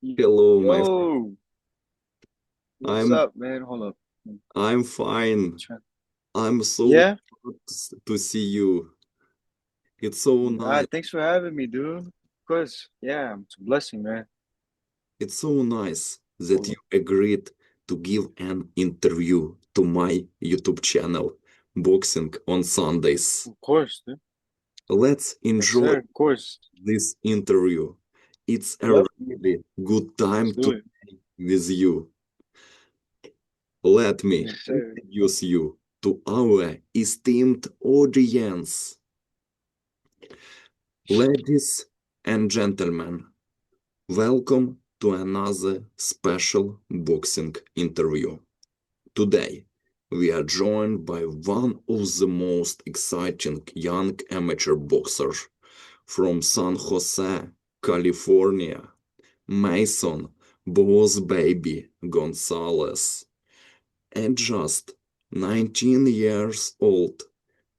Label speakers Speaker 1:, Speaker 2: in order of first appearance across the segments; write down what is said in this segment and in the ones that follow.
Speaker 1: Hello, my friend.
Speaker 2: Yo, what's
Speaker 1: I'm
Speaker 2: up, man? Hold up.
Speaker 1: I'm fine.
Speaker 2: Try-
Speaker 1: I'm so
Speaker 2: Yeah?
Speaker 1: glad to see you. It's so nice.
Speaker 2: Thanks for having me, dude. Of course. Yeah, it's a blessing, man.
Speaker 1: It's so nice that
Speaker 2: Hold
Speaker 1: you
Speaker 2: up.
Speaker 1: agreed to give an interview to my YouTube channel, Boxing on Sundays.
Speaker 2: Of course, dude.
Speaker 1: Let's
Speaker 2: Yes,
Speaker 1: enjoy
Speaker 2: sir. Of course.
Speaker 1: this interview. It's a
Speaker 2: Yep.
Speaker 1: really good
Speaker 2: Let's
Speaker 1: time
Speaker 2: do
Speaker 1: to
Speaker 2: it.
Speaker 1: be with you. Let me
Speaker 2: Yes, sir.
Speaker 1: introduce you to our esteemed audience. Ladies and gentlemen, welcome to another special boxing interview. Today, we are joined by one of the most exciting young amateur boxers from San Jose, California, Mason Boss Baby Gonzalez. At just 19 years old,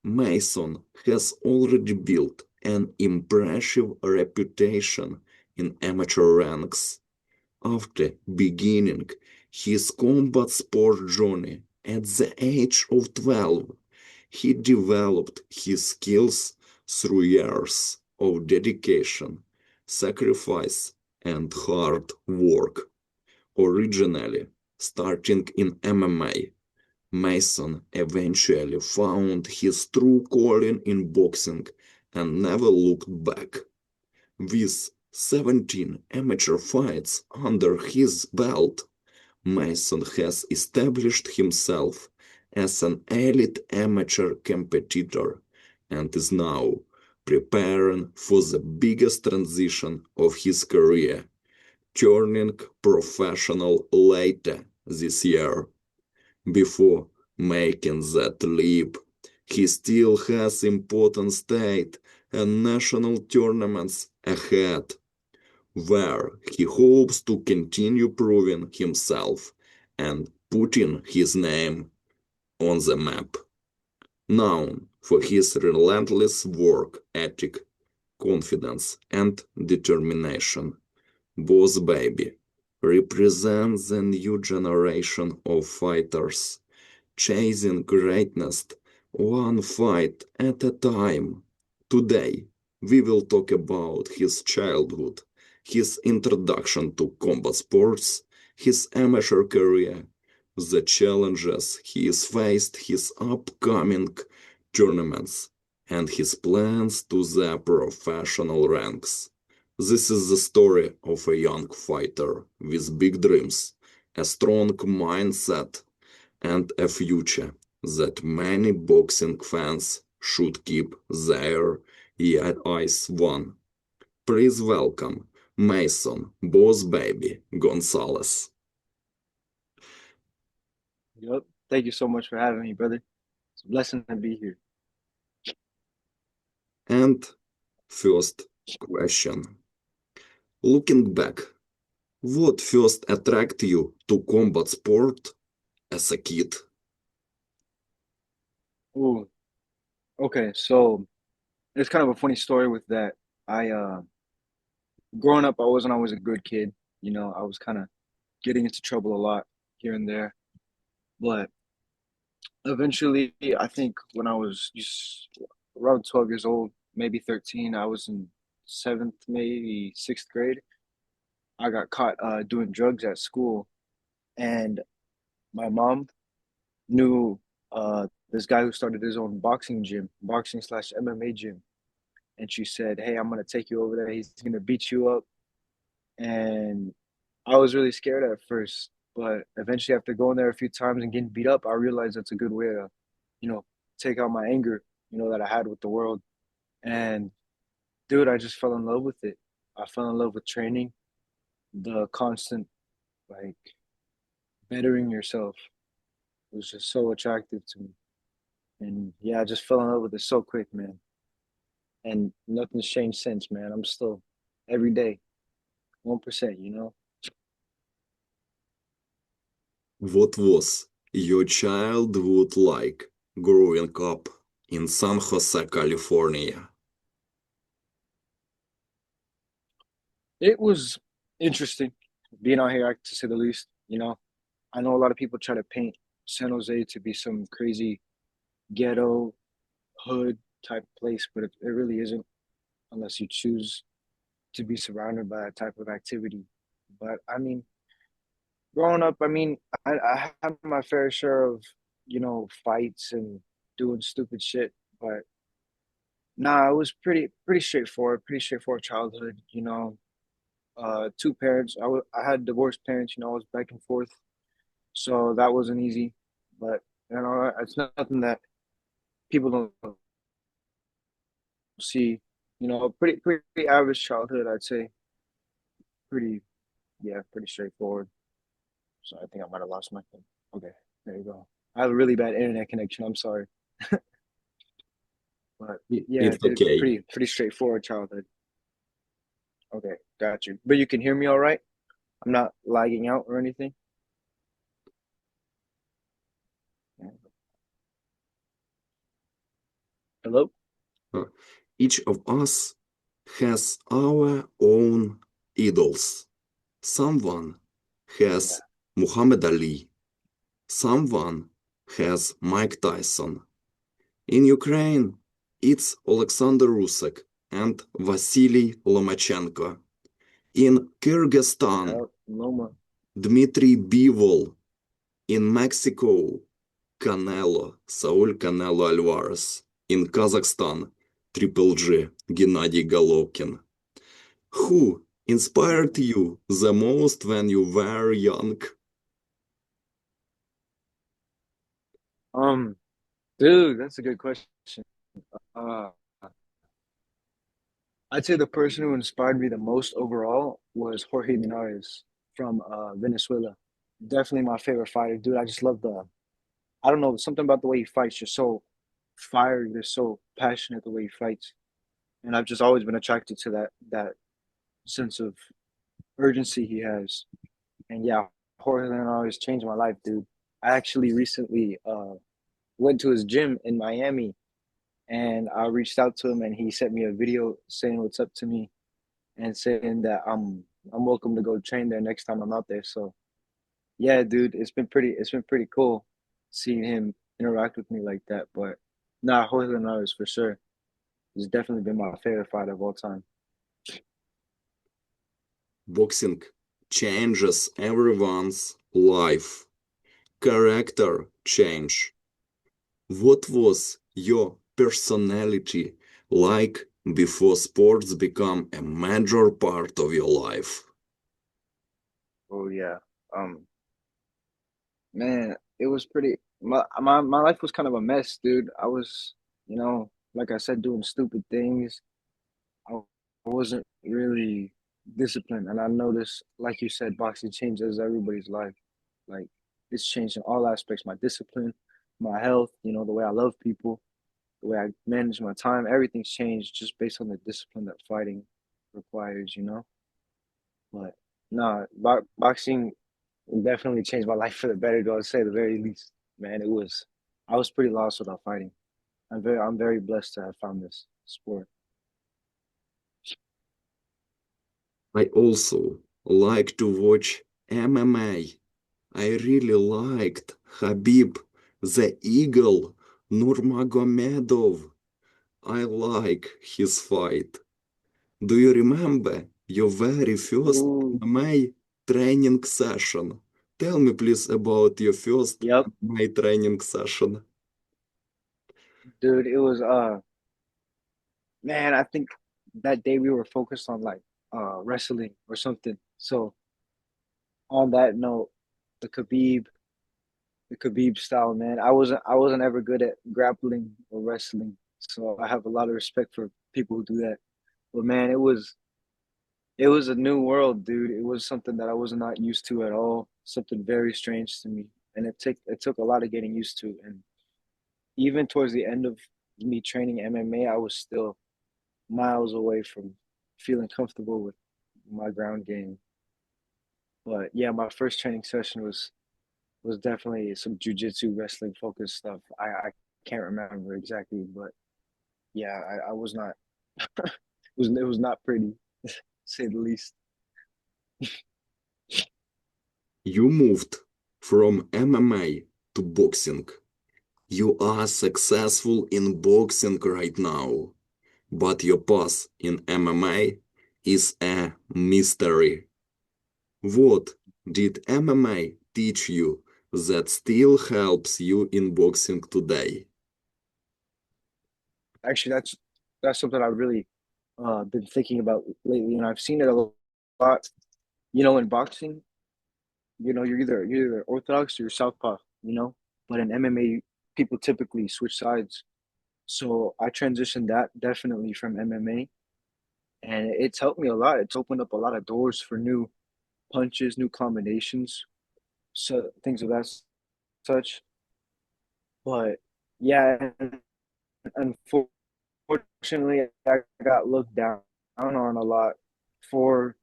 Speaker 1: Mason has already built an impressive reputation in amateur ranks. After beginning his combat sport journey at the age of 12, he developed his skills through years of dedication, sacrifice, and hard work. Originally starting in MMA, Mason eventually found his true calling in boxing and never looked back. With 17 amateur fights under his belt, Mason has established himself as an elite amateur competitor and is now preparing for the biggest transition of his career, turning professional later this year. Before making that leap, he still has important state and national tournaments ahead, where he hopes to continue proving himself and putting his name on the map. Known for his relentless work ethic, confidence, and determination, Boss Baby represents the new generation of fighters chasing greatness one fight at a time. Today, we will talk about his childhood, his introduction to combat sports, his amateur career, the challenges he has faced, his upcoming tournaments, and his plans to the professional ranks. This is the story of a young fighter with big dreams, a strong mindset, and a future that many boxing fans should keep their eyes on. Please welcome Mason Boss Baby Gonzalez.
Speaker 2: Yep. Thank you so much for having me, brother. It's a blessing to be here.
Speaker 1: And first question. Looking back, what first attracted you to combat sport as a kid?
Speaker 2: Ooh, okay. So it's kind of a funny story with that. I growing up, I wasn't always a good kid. I was kind of getting into trouble a lot here and there. But eventually, I think when I was just around 12 years old, maybe 13, I was in seventh, maybe sixth grade. I got caught doing drugs at school, and my mom knew this guy who started his own boxing gym, boxing slash MMA gym. And she said, "Hey, I'm gonna take you over there. He's gonna beat you up." And I was really scared at first, but eventually, after going there a few times and getting beat up, I realized that's a good way to, you know, take out my anger, that I had with the world. And dude, I just fell in love with it. I fell in love with training, the constant like bettering yourself was just so attractive to me. And yeah, I just fell in love with it so quick, man. And nothing's changed since, man. I'm still every day, 1%.
Speaker 1: What was your childhood like growing up in San Jose, California?
Speaker 2: It was interesting. being out here, to say the least. I know a lot of people try to paint San Jose to be some crazy ghetto hood type place, but it really isn't unless you choose to be surrounded by that type of activity. But I mean, growing up, I mean, I had my fair share of, fights and doing stupid shit. But nah, it was pretty straightforward childhood. Two parents. I had divorced parents. I was back and forth, so that wasn't easy. But it's nothing that people don't see. Pretty average childhood, I'd say. Pretty, yeah, pretty straightforward. So I think I might have lost my thing. Okay, there you go. I have a really bad internet connection. I'm sorry, but yeah,
Speaker 1: It's
Speaker 2: dude,
Speaker 1: okay.
Speaker 2: pretty straightforward childhood. Okay, got you. But you can hear me all right? I'm not lagging out or anything. Hello?
Speaker 1: Uh, Each of us has our own idols. Someone
Speaker 2: Yeah.
Speaker 1: has Muhammad Ali. Someone has Mike Tyson. In Ukraine, it's Alexander Rusek and Vasily Lomachenko. In Kyrgyzstan,
Speaker 2: Yeah, Loma.
Speaker 1: Dmitry Bivol. In Mexico, Saul Canelo Alvarez. In Kazakhstan, Triple G, Gennady Golovkin. Who inspired you the most when you were young?
Speaker 2: Um, Dude, that's a good question. Uh, I'd say the person who inspired me the most overall was Jorge Linares from Venezuela. Definitely my favorite fighter, dude. I just love I don't know, something about the way he fights, just so fiery, just so passionate the way he fights. And I've just always been attracted to that sense of urgency he has. And yeah, Jorge Linares changed my life, dude. I actually recently went to his gym in Miami and I reached out to him and he sent me a video saying what's up to me and saying that I'm welcome to go train there next time I'm out there. So yeah, dude, it's been pretty cool seeing him interact with me like that. But nah, Jorge Linares for sure. He's definitely been my favorite fighter of all time.
Speaker 1: Boxing changes everyone's life. Character change. What was your personality like before sports become a major part of your life?
Speaker 2: Oh yeah. Um Man, it was pretty my life was kind of a mess, dude. I was, like I said, doing stupid things. I wasn't really disciplined. And I noticed, like you said, boxing changes everybody's life. Like it's changed in all aspects, my discipline, my health, the way I love people, the way I manage my time, everything's changed just based on the discipline that fighting requires. But no, boxing definitely changed my life for the better, to say the very least. Man, I was pretty lost without fighting. I'm very blessed to have found this sport.
Speaker 1: I also like to watch MMA. I really liked Habib the Eagle Nurmagomedov. I like his fight. Do you remember your very first
Speaker 2: Ooh,
Speaker 1: MMA training session? Tell me please about your first
Speaker 2: yep,
Speaker 1: MMA training session.
Speaker 2: dude. It was man. I think that day we were focused on like wrestling or something. So on that note, the Khabib, the Khabib style, man. I wasn't ever good at grappling or wrestling, so I have a lot of respect for people who do that. But man, it was a new world, dude. It was something that I was not used to at all. Something very strange to me, and it took a lot of getting used to. And even towards the end of me training MMA, I was still miles away from feeling comfortable with my ground game. But yeah, my first training session was definitely some jujitsu wrestling focused stuff. I can't remember exactly, but yeah, I was not it was not pretty, to say the least.
Speaker 1: You moved from MMA to boxing. You are successful in boxing right now, but your path in MMA is a mystery. What did MMA teach you that still helps you in boxing today?
Speaker 2: Actually, that's something I've really been thinking about lately, and I've seen it a lot. You know, in boxing, you're either orthodox or you're southpaw. You know, but in MMA, people typically switch sides. So I transitioned that definitely from MMA, and it's helped me a lot. It's opened up a lot of doors for new punches, new combinations, so things of that such. But yeah, unfortunately, I got looked down on a lot for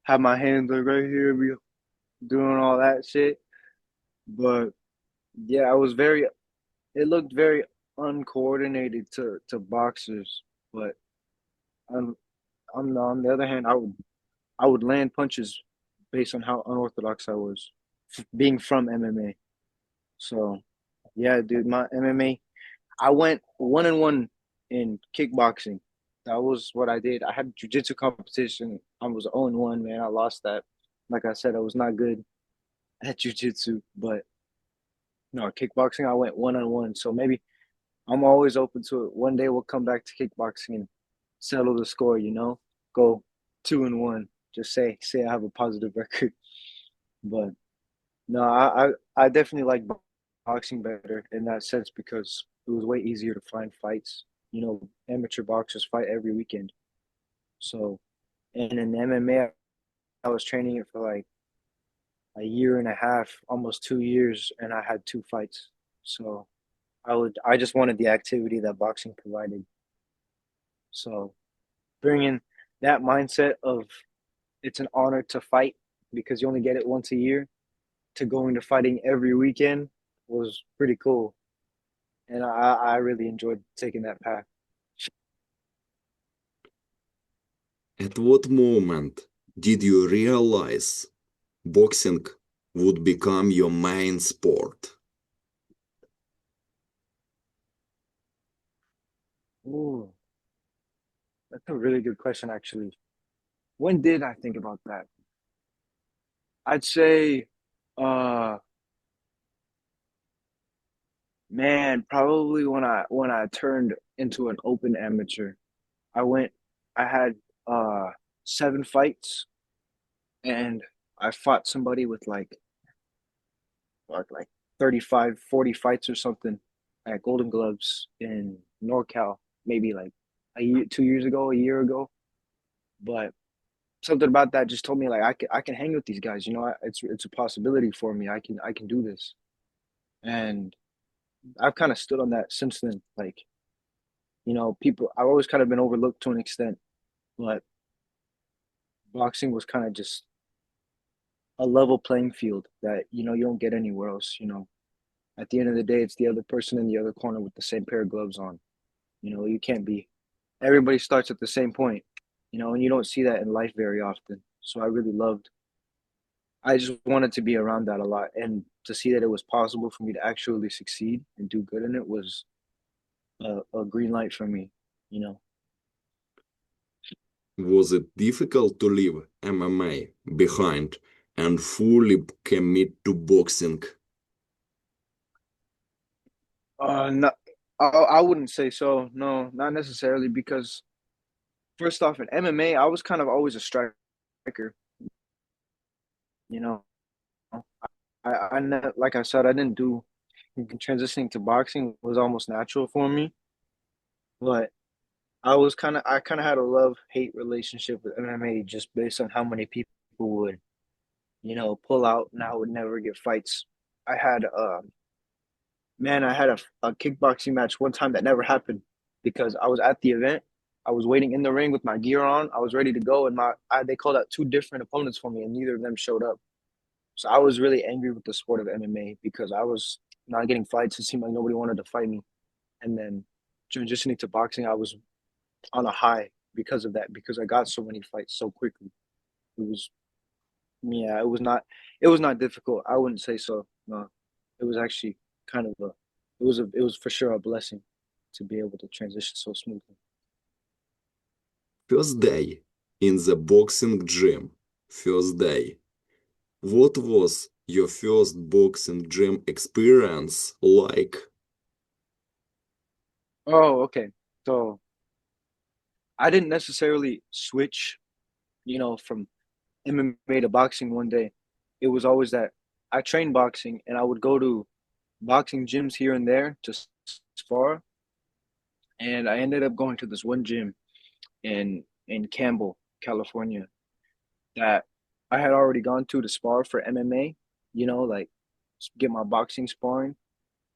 Speaker 2: have my hands like right here, be doing all that shit. But yeah, I was very. It looked very uncoordinated to boxers. But on on the other hand, I would land punches based on how unorthodox I was, being from MMA. So yeah, dude, my MMA. I went 1-1 in kickboxing. That was what I did. I had a jiu-jitsu competition. I was 0-1, man. I lost that. Like I said, I was not good at jiu-jitsu, but no, kickboxing, I went 1-1. So maybe I'm always open to it. One day we'll come back to kickboxing and settle the score, go 2-1. Just say I have a positive record. But no, I definitely like boxing better in that sense because it was way easier to find fights. Amateur boxers fight every weekend. So, and in MMA, I was training it for like a year and a half, almost 2 years, and I had two fights. So I just wanted the activity that boxing provided. So bringing that mindset of it's an honor to fight because you only get it once a year to going to fighting every weekend was pretty cool. And I really enjoyed taking that path.
Speaker 1: At what moment did you realize boxing would become your main sport?
Speaker 2: Ooh, that's a really good question, actually. When did I think about that? I'd say, uh, man, probably when I turned into an open amateur. I went, I had uh 7 fights, and I fought somebody with like 35, 40 fights or something at Golden Gloves in NorCal, maybe like a year, 2 years ago, a year ago. But something about that just told me like I can hang with these guys. It's a possibility for me. I can do this, and I've kind of stood on that since then. Like people, I've always kind of been overlooked to an extent, but boxing was kind of just a level playing field that you don't get anywhere else. At the end of the day, it's the other person in the other corner with the same pair of gloves on. You can't be. Everybody starts at the same point. And you don't see that in life very often. So I really loved. I just wanted to be around that a lot, and to see that it was possible for me to actually succeed and do good in it was a green light for me. You know.
Speaker 1: Was it difficult to leave MMA behind and fully commit to boxing?
Speaker 2: No, I wouldn't say so. No, not necessarily because first off, in MMA, I was kind of always a striker. You know, like I said, I didn't do transitioning to boxing was almost natural for me, but I kind of had a love hate relationship with MMA just based on how many people would pull out and I would never get fights. I had man, I had a kickboxing match one time that never happened because I was at the event. I was waiting in the ring with my gear on. I was ready to go, and they called out two different opponents for me, and neither of them showed up. So I was really angry with the sport of MMA because I was not getting fights. It seemed like nobody wanted to fight me. And then transitioning to boxing, I was on a high because of that, because I got so many fights so quickly. It was Yeah, it was not difficult. I wouldn't say so. No. It was actually kind of it was for sure a blessing to be able to transition so smoothly.
Speaker 1: First day in the boxing gym. First day. What was your first boxing gym experience like?
Speaker 2: Oh, okay. So I didn't necessarily switch, from MMA to boxing one day. It was always that I trained boxing and I would go to boxing gyms here and there to spar. And I ended up going to this one gym in Campbell, California, that I had already gone to spar for MMA, like get my boxing sparring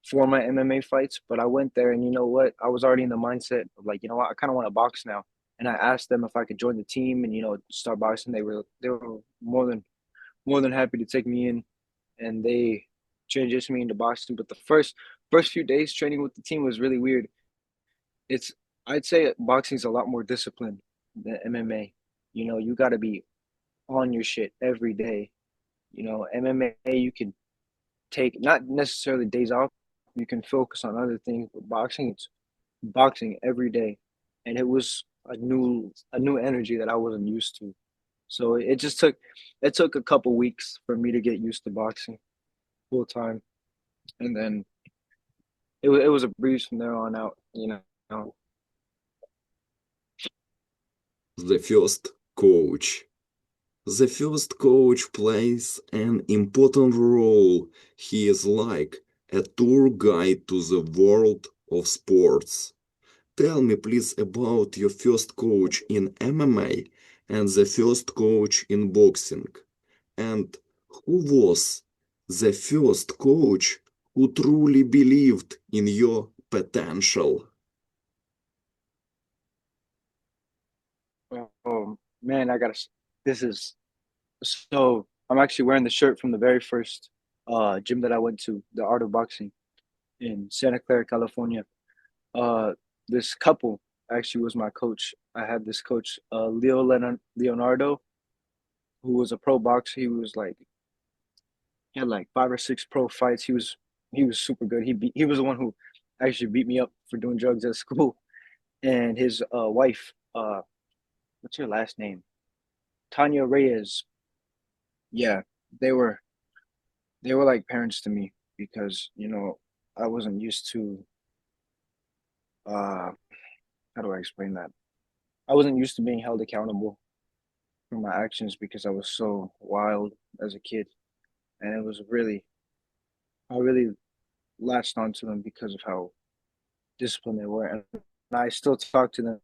Speaker 2: for my MMA fights. But I went there and you know what? I was already in the mindset of like, you know what, I kind of want to box now. And I asked them if I could join the team and start boxing. They were more than happy to take me in, and they transitioned me into boxing. But the first few days training with the team was really weird. It's I'd say boxing is a lot more disciplined than MMA. You got to be on your shit every day. MMA you can take not necessarily days off. You can focus on other things, but boxing it's boxing every day, and it was a new energy that I wasn't used to. So it took a couple weeks for me to get used to boxing full time, and then it was a breeze from there on out.
Speaker 1: The first coach. The first coach plays an important role. He is like a tour guide to the world of sports. Tell me please about your first coach in MMA and the first coach in boxing. And who was the first coach who truly believed in your potential?
Speaker 2: Man, this is so. I'm actually wearing the shirt from the very first gym that I went to, the Art of Boxing in Santa Clara, California. Uh, this couple actually was my coach. I had this coach, Leonardo, who was a pro boxer. He had like 5 or 6 pro fights. He was super good. He was the one who actually beat me up for doing drugs at school. And his wife, what's her last name? Tanya Reyes. Yeah, they were they were like parents to me because I wasn't used to uh how do I explain that? I wasn't used to being held accountable for my actions because I was so wild as a kid, and I really latched onto them because of how disciplined they were, and I still talk to them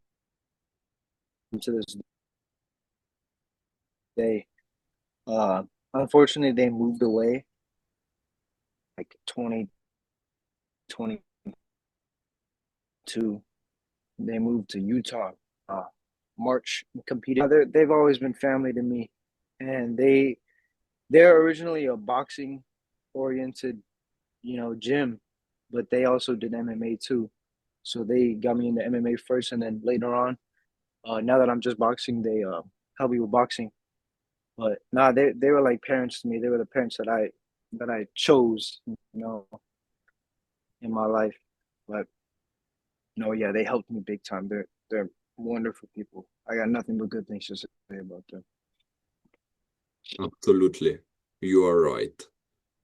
Speaker 2: to this day. Uh, Unfortunately, they moved away like 2022. They moved to Utah. Uh, March competed. They've always been family to me, and they're originally a boxing oriented, gym, but they also did MMA too. So they got me into MMA first, and then later on, now that I'm just boxing, they help me with boxing. But nah, they were like parents to me. They were the parents that I chose, in my life. But no, yeah, they helped me big time. They're wonderful people. I got nothing but good things to say about them.
Speaker 1: Absolutely, you are right.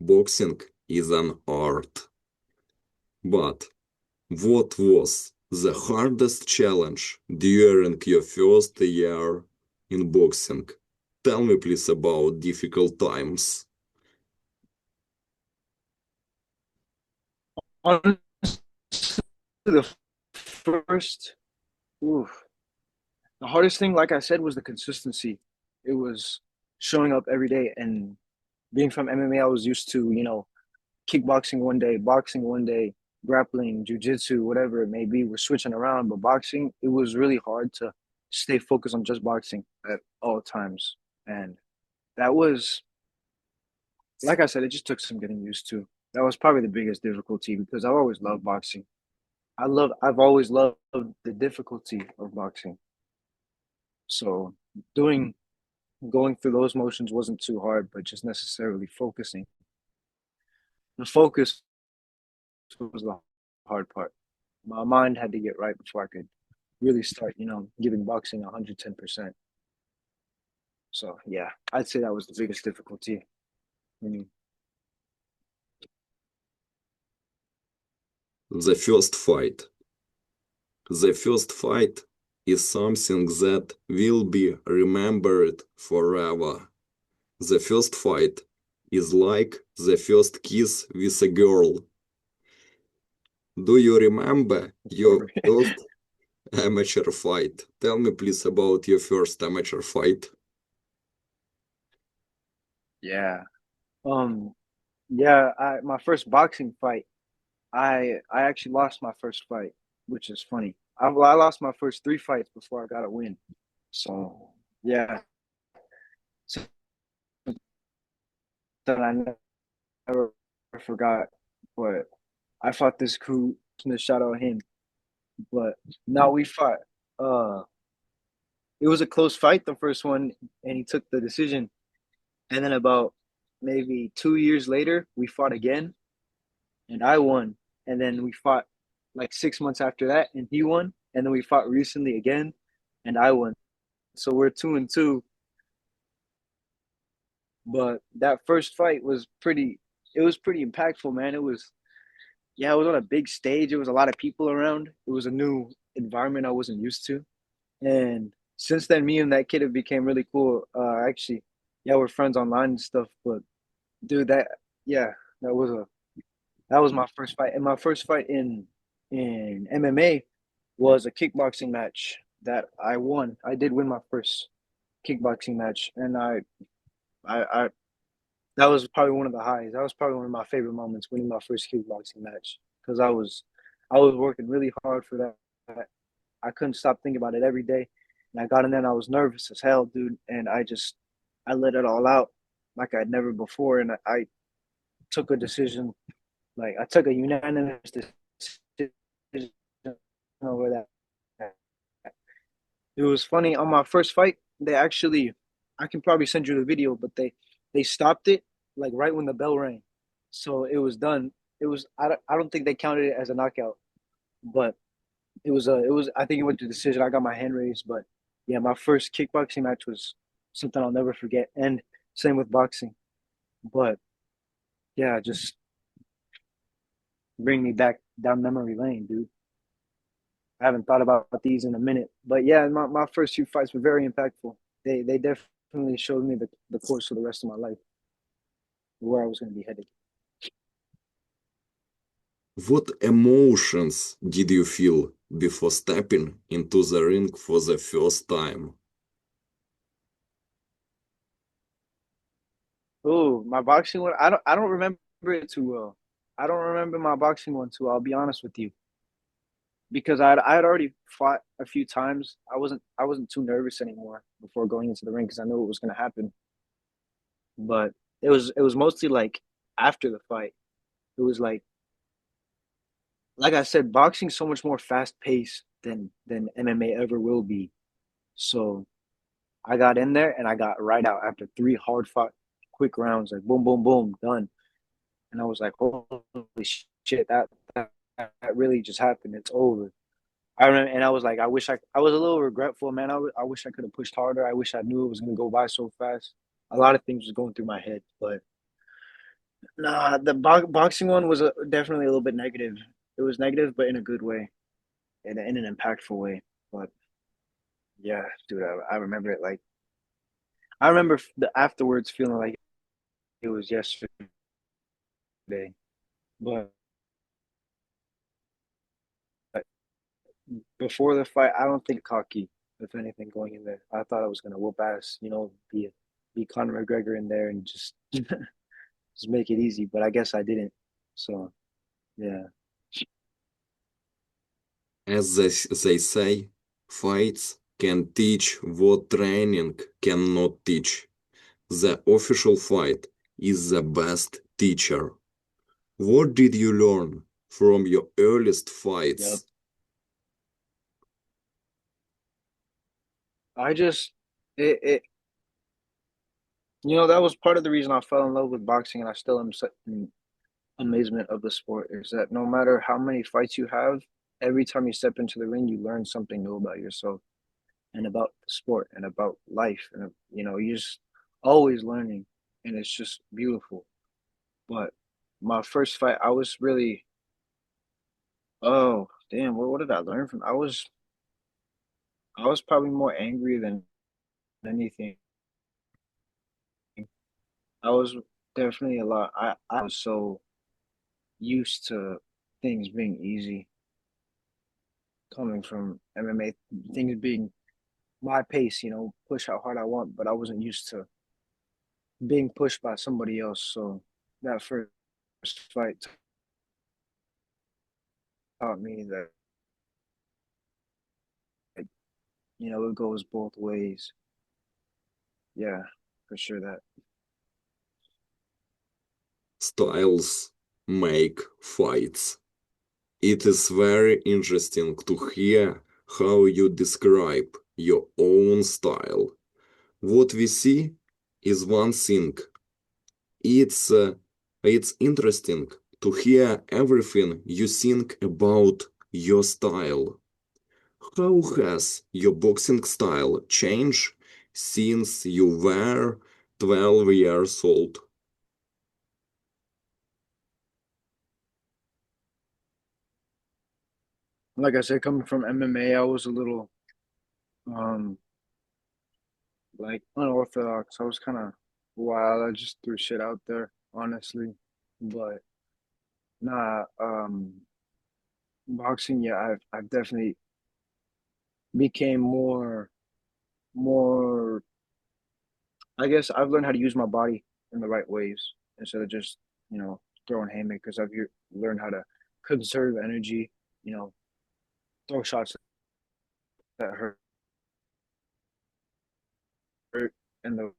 Speaker 1: Boxing is an art. But what was the hardest challenge during your first year in boxing? Tell me please about difficult times.
Speaker 2: Honestly, the first, oof, the hardest thing, like I said, was the consistency. It was showing up every day, and being from MMA, I was used to, kickboxing one day, boxing one day, grappling, jujitsu, whatever it may be. We're switching around, but boxing, it was really hard to stay focused on just boxing at all times. And that was, like I said, it just took some getting used to. That was probably the biggest difficulty because I've always loved boxing. I've always loved the difficulty of boxing. So doing going through those motions wasn't too hard, but just necessarily focusing. The focus was the hard part. My mind had to get right before I could really start, giving boxing 110%. So yeah, I'd say that was the biggest difficulty. Mm.
Speaker 1: The first fight. The first fight is something that will be remembered forever. The first fight is like the first kiss with a girl. Do you remember your
Speaker 2: For
Speaker 1: first amateur fight? Tell me please about your first amateur fight.
Speaker 2: yeah, um, yeah. My first boxing fight, I actually lost my first fight, which is funny. I lost my first three fights before I got a win. So yeah, so that I never forgot. But I fought this crew. Shout out him. But now we fought. Uh, it was a close fight, the first one, and he took the decision. And then about maybe 2 years later, we fought again, and I won. And then we fought like 6 months after that, and he won. And then we fought recently again, and I won. So we're 2-2. But that first fight was pretty. It was pretty impactful, man. It was, yeah, it was on a big stage. It was a lot of people around. It was a new environment I wasn't used to. And since then, me and that kid have became really cool. Actually, yeah, we're friends online and stuff. But dude, yeah, that was a that was my first fight. And my first fight in MMA was a kickboxing match that I won. I did win my first kickboxing match, and I that was probably one of the highs. That was probably one of my favorite moments, winning my first kickboxing match, because I was working really hard for that. I couldn't stop thinking about it every day. And I got in there and I was nervous as hell, dude. And I let it all out like I'd never before. And I took a decision, like I took a unanimous decision over that. It was funny on my first fight. They actually, I can probably send you the video, but they stopped it like right when the bell rang, so it was done. I don't think they counted it as a knockout, but it was I think it went to decision. I got my hand raised, but yeah, my first kickboxing match was something I'll never forget. And same with boxing. But yeah, just bring me back down memory lane, dude. I haven't thought about these in a minute. But yeah, my first few fights were very impactful. They definitely showed me the course for the rest of my life, where I was gonna be headed.
Speaker 1: What emotions did you feel before stepping into the ring for the first time?
Speaker 2: Oh, my boxing one, I don't remember it too well. I don't remember my boxing one too, I'll be honest with you. Because I had already fought a few times. I wasn't too nervous anymore before going into the ring because I knew what was gonna happen. But it was mostly like after the fight. It was like I said, boxing's so much more fast paced than MMA ever will be. So I got in there and I got right out after three hard fought quick rounds, like boom, boom, boom, done. And I was like, holy shit, that really just happened. It's over. I remember, and I was like, I was a little regretful, man. I wish I could have pushed harder. I wish I knew it was gonna go by so fast. A lot of things was going through my head, but nah, the boxing one was definitely a little bit negative. It was negative, but in a good way, in an impactful way. But yeah, dude, I remember it like I remember the afterwards feeling like it was yesterday. But before the fight, I don't think cocky, if anything, going in there. I thought I was gonna whoop ass, be Conor McGregor in there and just just make it easy. But I guess I didn't. So yeah.
Speaker 1: As they say, fights can teach what training cannot teach. The official fight is the best teacher. What did you learn from your earliest
Speaker 2: Yep.
Speaker 1: fights?
Speaker 2: I just it That was part of the reason I fell in love with boxing, and I still am in amazement of the sport. Is that no matter how many fights you have, every time you step into the ring, you learn something new about yourself and about the sport and about life, and you're just always learning, and it's just beautiful. But my first fight, I was really, oh damn, what did I learn from? I was probably more angry than anything. I was definitely a lot. I was so used to things being easy coming from MMA, things being my pace, push how hard I want, but I wasn't used to being pushed by somebody else. So that first fight taught me that, it goes both ways. Yeah, for sure that.
Speaker 1: Styles make fights. It is very interesting to hear how you describe your own style. What we see is one thing. It's uh, it's interesting to hear everything you think about your style. How has your boxing style changed since you were 12 years old?
Speaker 2: Like I said, coming from MMA, I was a little um like unorthodox. I was kind of wild. I just threw shit out there, honestly. But nah, boxing, yeah, I've definitely became more. I guess I've learned how to use my body in the right ways instead of just throwing haymakers. Learned how to conserve energy. You know, throw shots that hurt in the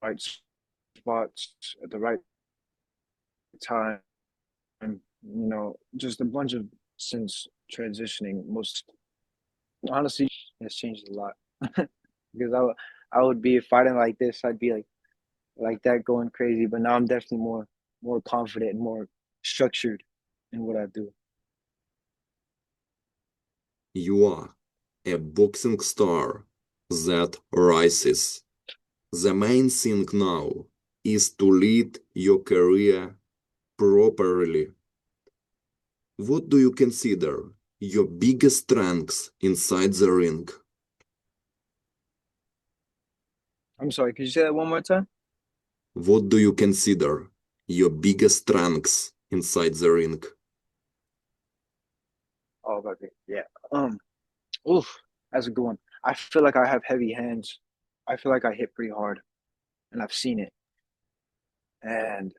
Speaker 2: right spots at the right time. Just a bunch of since transitioning. Most honestly, it's changed a lot because I would be fighting like this. I'd be like that going crazy, but now I'm definitely more confident and more structured in what I do.
Speaker 1: You are a boxing star that rises. The main thing now is to lead your career properly. What do you consider your biggest strengths inside the ring?
Speaker 2: I'm sorry, could you say that one more time?
Speaker 1: What do you consider your biggest strengths inside the ring?
Speaker 2: Oh, okay, yeah. Um, oof, that's a good one. I feel like I have heavy hands. I feel like I hit pretty hard, and I've seen it. And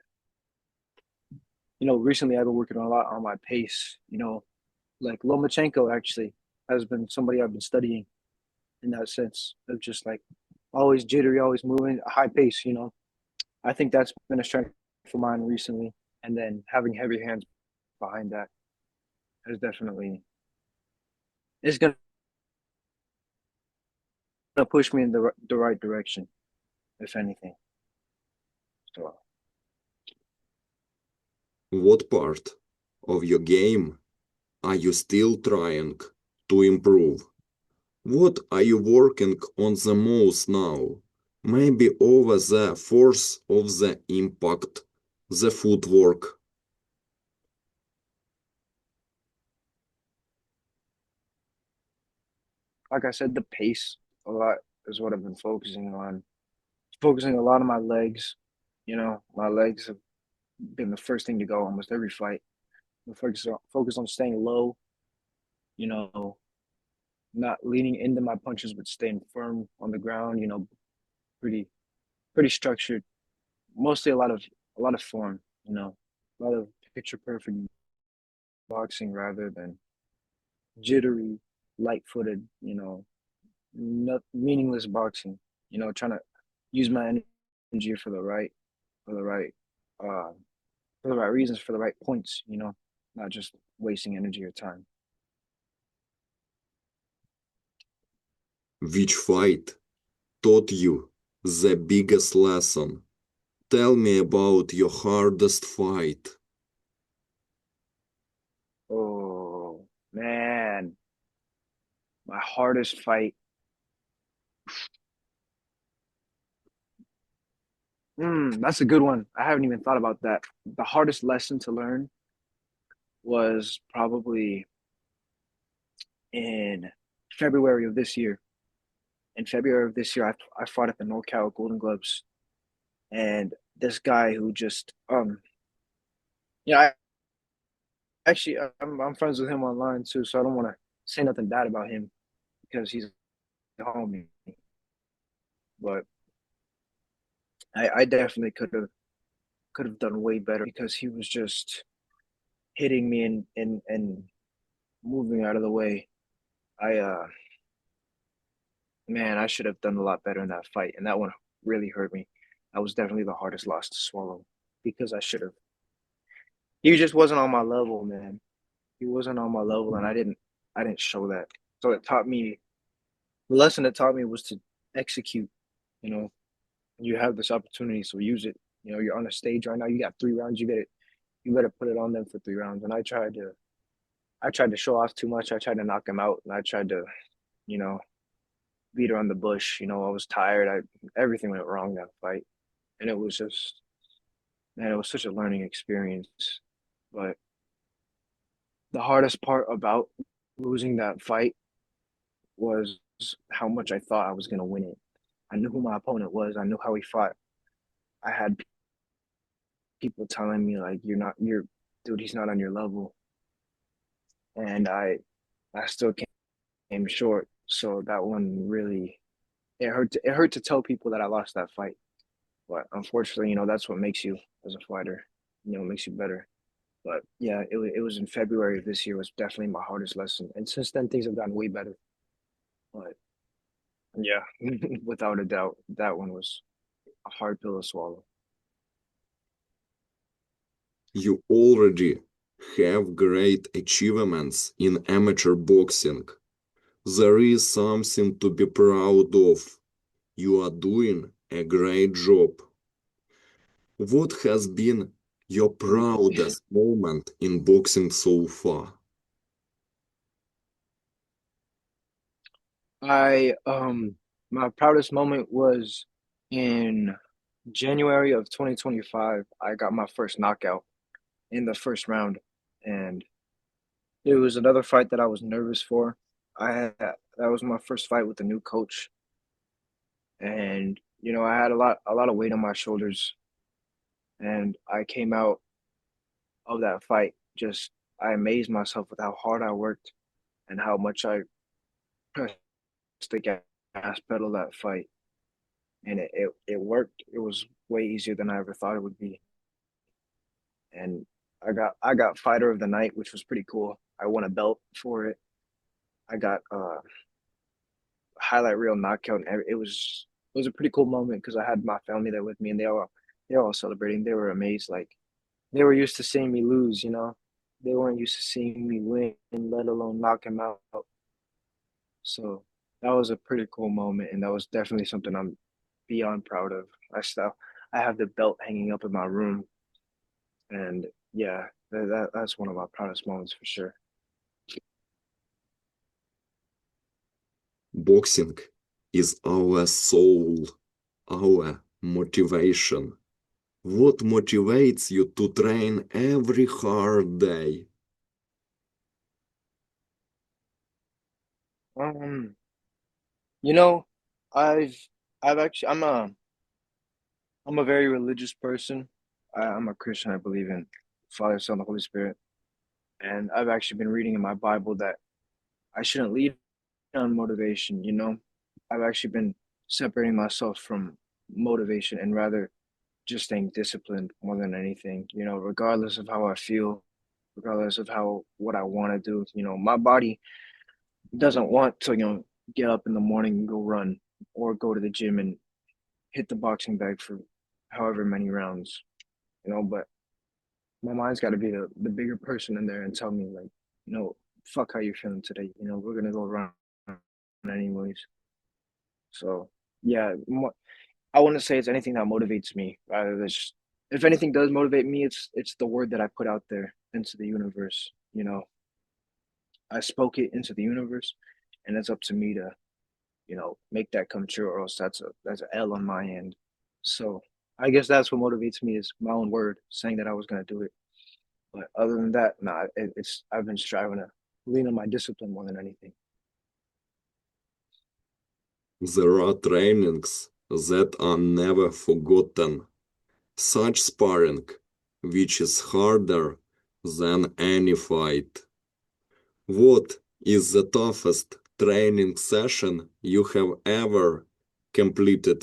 Speaker 2: recently I've been working a lot on my pace. Like Lomachenko actually has been somebody I've been studying in that sense of just like always jittery, always moving, a high pace. I think that's been a strength for mine recently, and then having heavy hands behind that is definitely it's gonna push me in the right direction, if anything. So
Speaker 1: What part of your game are you still trying to improve? What are you working on the most now? Maybe over the force of the impact, the footwork.
Speaker 2: like I said, the pace a lot is what I've been focusing on. Focusing a lot on my legs. My legs have been the first thing to go almost every fight. Focus on staying low. You know, not leaning into my punches, but staying firm on the ground. Pretty pretty structured. Mostly a lot of form. A lot of picture perfect boxing rather than jittery, light footed. Not meaningless boxing. Trying to use my energy for the right uh for the right reasons, for the right points. Not just wasting energy or time.
Speaker 1: Which fight taught you the biggest lesson? Tell me about your hardest fight.
Speaker 2: Oh man, my hardest fight. That's a good one. I haven't even thought about that. The hardest lesson to learn was probably in February of this year. In February of this year, I fought at the NorCal Golden Gloves, and this guy who just yeah, I'm friends with him online too, so I don't want to say nothing bad about him because he's a homie. But I definitely could have done way better because he was just hitting me and moving out of the way. I Man, I should have done a lot better in that fight, and that one really hurt me. That was definitely the hardest loss to swallow because I should have. He just wasn't on my level, man. He wasn't on my level, and I didn't show that. So it taught me the lesson it taught me was to execute. You know, you have this opportunity, so use it. You know, you're on a stage right now. You got 3 rounds. You better put it on them for 3 rounds. And I tried to show off too much. I tried to knock him out, and I tried to, you know, beat around the bush. You know, I was tired. Everything went wrong that fight, and it was just, man, it was such a learning experience. But the hardest part about losing that fight was how much I thought I was gonna win it. I knew who my opponent was. I knew how he fought. I had people telling me like, "You're not, you're, dude, he's not on your level," and I still came short. So that one really, it hurt. It hurt to tell people that I lost that fight. But unfortunately, that's what makes you as a fighter. It makes you better. But yeah, it was in February of this year was definitely my hardest lesson. And since then, things have gotten way better. But yeah, without a doubt, that one was a hard pill to swallow.
Speaker 1: You already have great achievements in amateur boxing. There is something to be proud of. You are doing a great job. What has been your
Speaker 2: Thank you.
Speaker 1: proudest moment in boxing so far?
Speaker 2: My proudest moment was in January of 2025. I got my first knockout in the first round, and it was another fight that I was nervous for. I had That was my first fight with a new coach, and I had a lot of weight on my shoulders, and I came out of that fight just I amazed myself with how hard I worked and how much I pressed the gas pedal that fight, and it worked. It was way easier than I ever thought it would be, and I got fighter of the night, which was pretty cool. I won a belt for it. I got highlight reel knockout, and it was a pretty cool moment because I had my family there with me, and they were all celebrating. They were amazed, like they were used to seeing me lose. They weren't used to seeing me win, let alone knock him out. So that was a pretty cool moment, and that was definitely something I'm beyond proud of. I have the belt hanging up in my room, and yeah, that's one of my proudest moments for sure.
Speaker 1: Boxing is our soul, our motivation. What motivates you to train every hard day?
Speaker 2: Um, you know, I've I've actually I'm a very religious person. I'm a Christian. I believe in Father, Son, the Holy Spirit, and I've actually been reading in my Bible that I shouldn't lean on motivation. I've actually been separating myself from motivation and rather just staying disciplined more than anything. Regardless of how I feel, regardless of how what I want to do. My body doesn't want to get up in the morning and go run or go to the gym and hit the boxing bag for however many rounds. But my mind's got to be the bigger person in there and tell me like, fuck how you're feeling today. We're gonna go run anyways. So yeah, I wouldn't say it's anything that motivates me. Rather, it's if anything does motivate me, it's the word that I put out there into the universe. You know, I spoke it into the universe, and it's up to me to make that come true, or else that's an L on my end. So I guess that's what motivates me is my own word saying that I was gonna do it. But other than that, nah, it's I've been striving to lean on my discipline more than anything.
Speaker 1: There are trainings that are never forgotten, such sparring, which is harder than any fight. What is the toughest training session you have ever completed?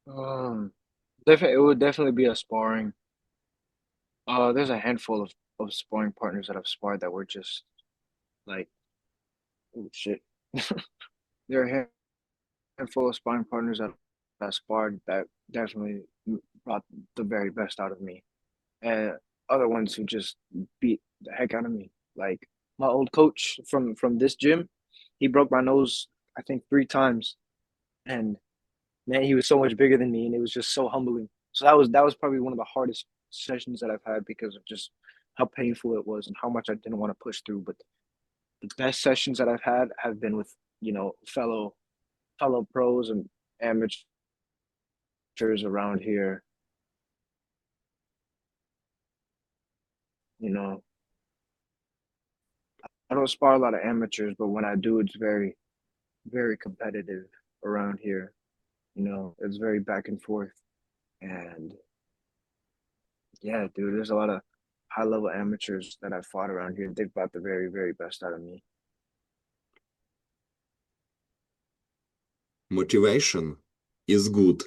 Speaker 2: Um, Definitely, it would definitely be a sparring. There's a handful of sparring partners that I've sparred that were just like, oh shit. There are a handful of sparring partners that I sparred that definitely brought the very best out of me, and other ones who just beat the heck out of me. Like my old coach from this gym, he broke my nose I think 3 times, and man, he was so much bigger than me, and it was just so humbling. So that was probably one of the hardest sessions that I've had because of just how painful it was and how much I didn't want to push through. But the best sessions that I've had have been with fellow pros and amateurs around here. You know, I don't spar a lot of amateurs, but when I do, it's very competitive around here. It's very back and forth, and yeah, dude, there's a lot of high level amateurs that I've fought around here. They've brought the very best out of me.
Speaker 1: Motivation is good,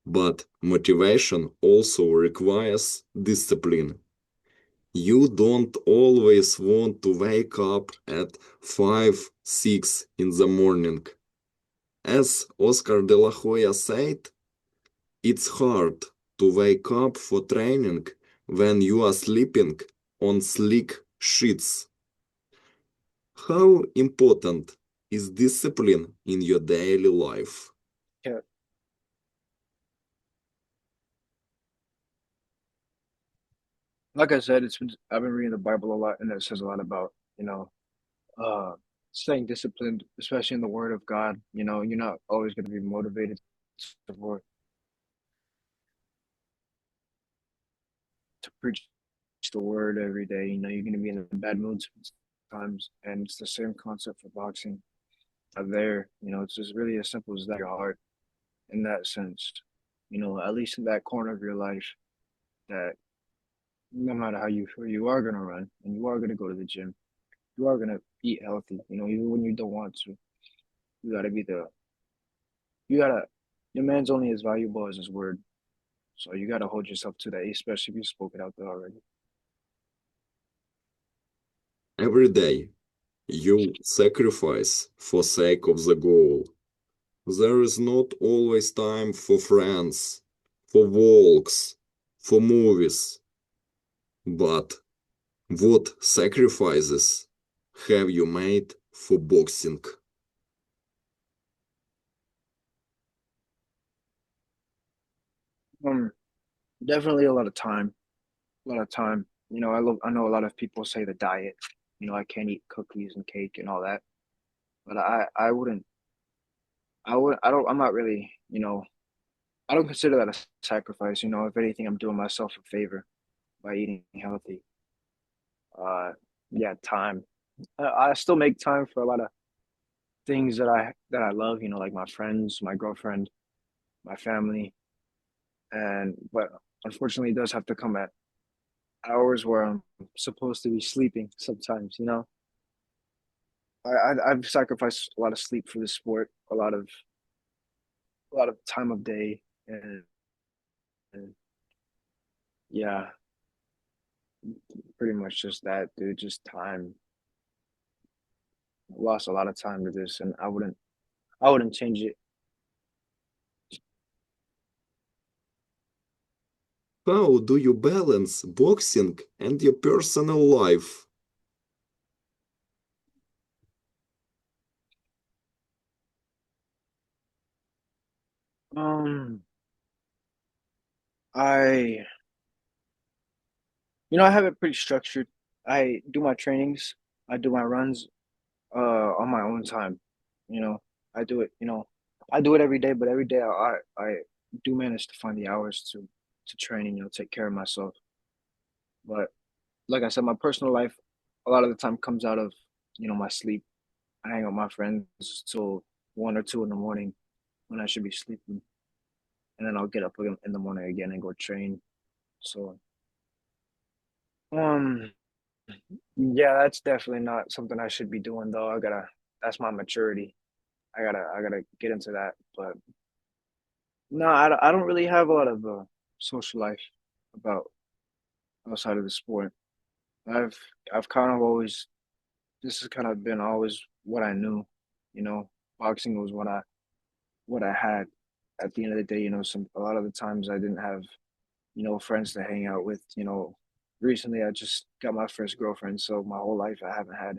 Speaker 1: but motivation also requires discipline. You don't always want to wake up at 5, 6 in the morning. As Oscar de la Hoya said, it's hard to wake up for training when you are sleeping on slick sheets. How important is discipline in your daily life?
Speaker 2: Yeah, like I said, I've been reading the Bible a lot, and it says a lot about uh staying disciplined, especially in the Word of God. You're not always going to be motivated to preach the Word every day. You're going to be in a bad mood sometimes, and it's the same concept for boxing. It's just really as simple as that. Your heart, in that sense, at least in that corner of your life, that no matter how you feel, you are going to run and you are going to go to the gym. You are going to eat healthy, even when you don't want to. You got to be you got to, your man's only as valuable as his word. So you got to hold yourself to that, especially if you spoke it out there already.
Speaker 1: Every day you sacrifice for sake of the goal. There is not always time for friends, for walks, for movies. But what sacrifices have you made for boxing?
Speaker 2: Um, Definitely a lot of time, a lot of time. I know a lot of people say the diet, I can't eat cookies and cake and all that, but I wouldn't, I'm not really, I don't consider that a sacrifice. If anything, I'm doing myself a favor by eating healthy. Uh, yeah, time. I still make time for a lot of things that I love, like my friends, my girlfriend, my family, and but unfortunately, it does have to come at hours where I'm supposed to be sleeping. Sometimes, I've sacrificed a lot of sleep for the sport, a lot of time of day, and yeah, pretty much just that, dude. Just time. I lost a lot of time to this, and I wouldn't change it.
Speaker 1: How do you balance boxing and your personal life?
Speaker 2: Um, I, I have it pretty structured. I do my trainings, I do my runs, on my own time. You know, I do it, I do it every day, but every day I do manage to find the hours to train and, take care of myself. But like I said, my personal life a lot of the time comes out of, my sleep. I hang out with my friends till 1 or 2 in the morning when I should be sleeping, and then I'll get up in the morning again and go train. So, um, yeah, that's definitely not something I should be doing though. That's my maturity. I gotta get into that. But no, I don't really have a lot of social life about outside of the sport. I've I've kind of always this has kind of been always what I knew. You know, boxing was what I had. At the end of the day, a lot of the times I didn't have, friends to hang out with. Recently I just got my first girlfriend, so my whole life I haven't had,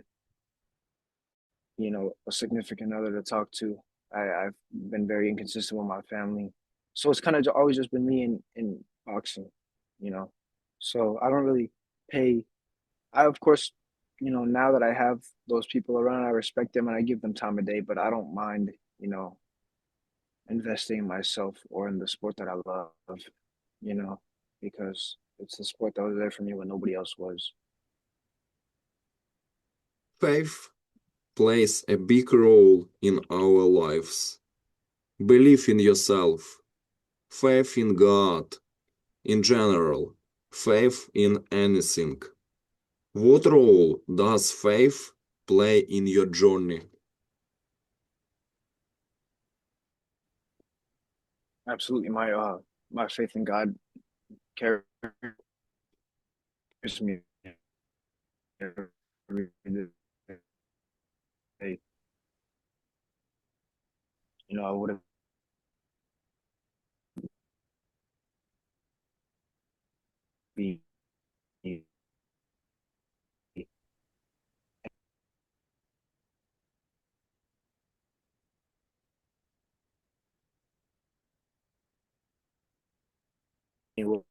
Speaker 2: a significant other to talk to. I've been very inconsistent with my family. So it's kind of always just been me in boxing, you know. So I don't really pay I of course, now that I have those people around, I respect them and I give them time of day, but I don't mind, investing in myself or in the sport that I love, you know, because it's the sport that was there for me when nobody else was.
Speaker 1: Faith plays a big role in our lives. Believe in yourself, faith in God, in general, faith in anything. What role does faith play in your journey?
Speaker 2: Absolutely, my faith in God carries me every day. I wouldn't be anywhere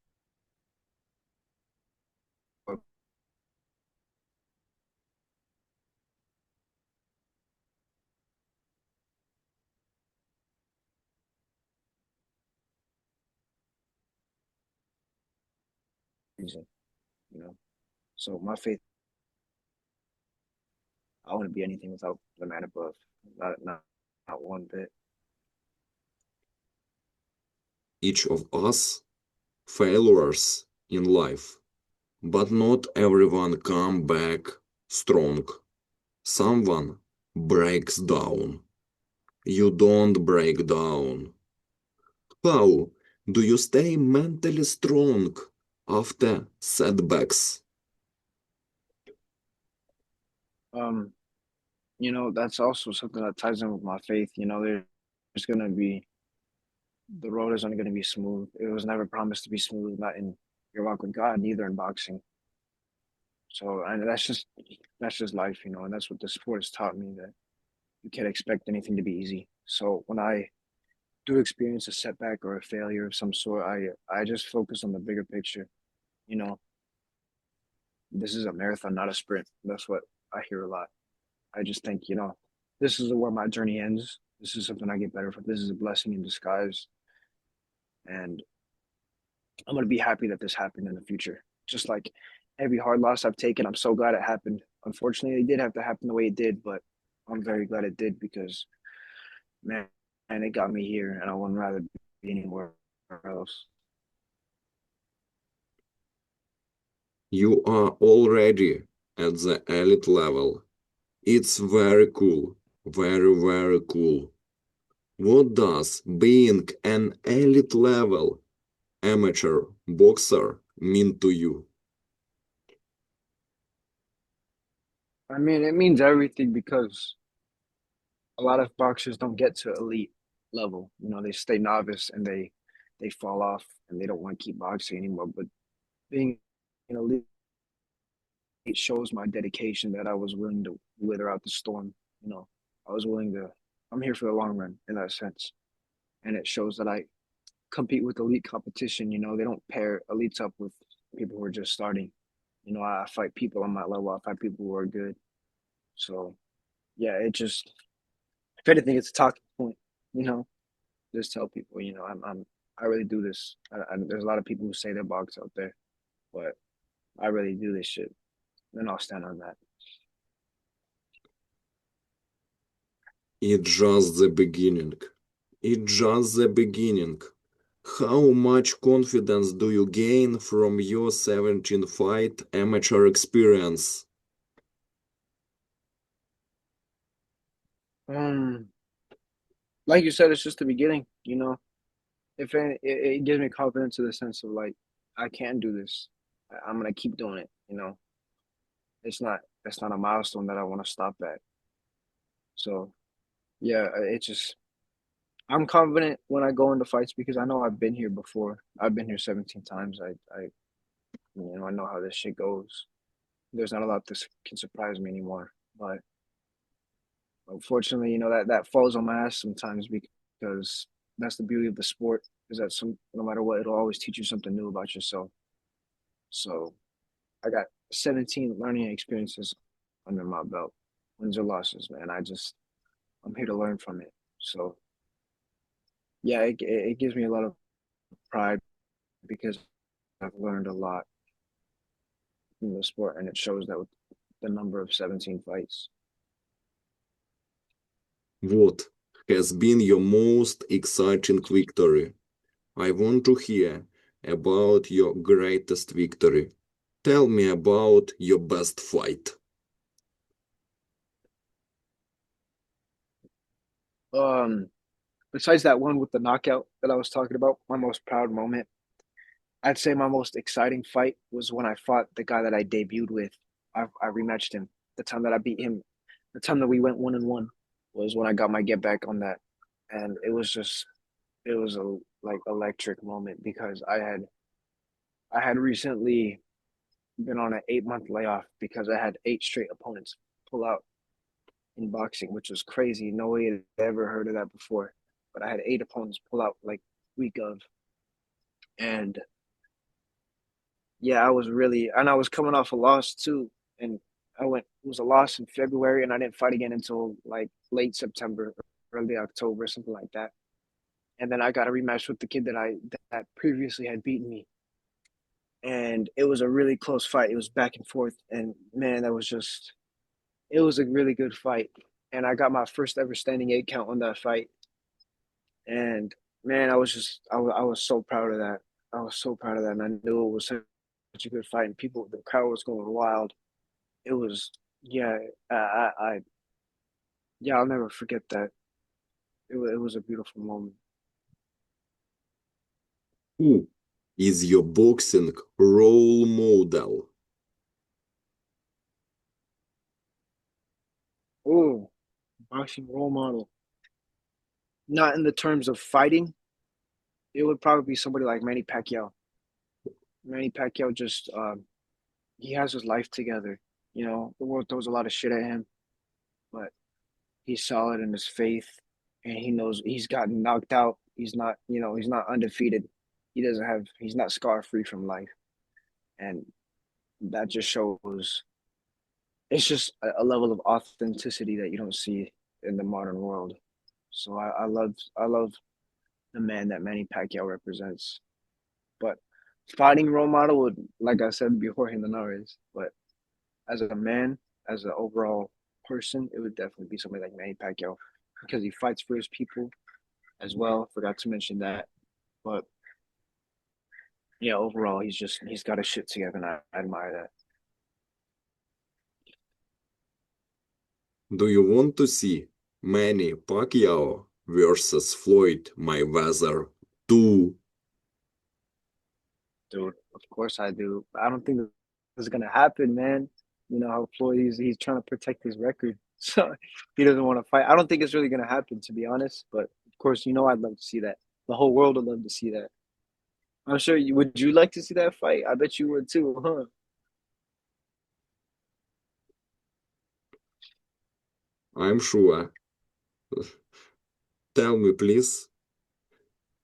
Speaker 2: reason, you know. So my faith, I wouldn't be anything without the man above. Not one bit.
Speaker 1: Each of us failures in life, but not everyone come back strong. Someone breaks down. You don't break down. How do you stay mentally strong after setbacks?
Speaker 2: Um, that's also something that ties in with my faith. There's gonna be the road isn't gonna be smooth. It was never promised to be smooth, not in your walk with God, neither in boxing. So, and that's just life, and that's what the sport has taught me, that you can't expect anything to be easy. So when I do experience a setback or a failure of some sort, I just focus on the bigger picture. You know, this is a marathon, not a sprint. That's what I hear a lot. I just think, this is where my journey ends. This is something I get better from. This is a blessing in disguise, and I'm gonna be happy that this happened in the future. Just like every hard loss I've taken, I'm so glad it happened. Unfortunately, it did have to happen the way it did, but I'm very glad it did because, man, it got me here, and I wouldn't rather be anywhere else.
Speaker 1: You are already at the elite level. It's very cool. Very, very cool. What does being an elite level amateur boxer mean to you?
Speaker 2: I mean, it means everything because a lot of boxers don't get to elite level. They stay novice and they fall off and they don't want to keep boxing anymore. But being an elite shows my dedication, that I was willing to wither out the storm. You know, I was willing to. I'm here for the long run in that sense, and it shows that I compete with elite competition. You know, they don't pair elites up with people who are just starting. You know, I fight people on my level. I fight people who are good. So yeah, it just if anything, it's a talking point. You know, just tell people. You know, I really do this. There's a lot of people who say they're box out there, but I really do this shit, and I'll stand on that.
Speaker 1: It's just the beginning. It's just the beginning. How much confidence do you gain from your 17 fight amateur experience?
Speaker 2: Um, like you said, it's just the beginning. You know, if any, it gives me confidence in the sense of like I can do this. I'm gonna keep doing it. You know, it's not that's not a milestone that I want to stop at. So yeah, it just I'm confident when I go into fights because I know I've been here before. I've been here 17 times. I you know I know how this shit goes. There's not a lot that can surprise me anymore. But unfortunately, you know that falls on my ass sometimes because that's the beauty of the sport is that some no matter what, it'll always teach you something new about yourself. So I got 17 learning experiences under my belt, wins or losses, man. I'm here to learn from it. So yeah, it gives me a lot of pride because I've learned a lot in the sport, and it shows that with the number of 17 fights.
Speaker 1: What has been your most exciting victory? I want to hear about your greatest victory. Tell me about your best fight.
Speaker 2: Um, Besides that one with the knockout that I was talking about, my most proud moment, I'd say my most exciting fight was when I fought the guy that I debuted with. I rematched him. The time that I beat him, the time that we went 1-1 was when I got my get back on that, and it was a like electric moment because I had recently been on an 8 month layoff because I had 8 straight opponents pull out in boxing, which was crazy. Nobody had ever heard of that before. But I had 8 opponents pull out like week of, and yeah, I was coming off a loss too, and it was a loss in February, and I didn't fight again until like late September, early October, something like that. And then I got a rematch with the kid that previously had beaten me, and it was a really close fight. It was back and forth, and man, it was a really good fight. And I got my first ever standing 8 count on that fight, and man, I was so proud of that. I was so proud of that, and I knew it was such a good fight, and the crowd was going wild. It was, yeah, I yeah, I'll never forget that. It was a beautiful moment.
Speaker 1: Who is your boxing role model?
Speaker 2: Oh, boxing role model. Not in the terms of fighting, it would probably be somebody like Manny Pacquiao. Manny Pacquiao just he has his life together. You know, the world throws a lot of shit at him, but he's solid in his faith, and he knows he's gotten knocked out. He's not, you know, he's not undefeated. He's not scar free from life, and that just shows. It's just a level of authenticity that you don't see in the modern world. So I love the man that Manny Pacquiao represents. But fighting role model would, like I said before, Linares. But as a man, as an overall person, it would definitely be somebody like Manny Pacquiao because he fights for his people as well. Forgot to mention that. But yeah, overall, he's got his shit together, and I admire that.
Speaker 1: Do you want to see Manny Pacquiao versus Floyd Mayweather 2?
Speaker 2: Dude, of course I do. I don't think this is gonna happen, man. You know how Floyd he's trying to protect his record, so he doesn't want to fight. I don't think it's really gonna happen, to be honest. But of course, you know I'd love to see that. The whole world would love to see that. I'm sure you would. You like to see that fight? I bet you would too, huh?
Speaker 1: I'm sure. Tell me, please,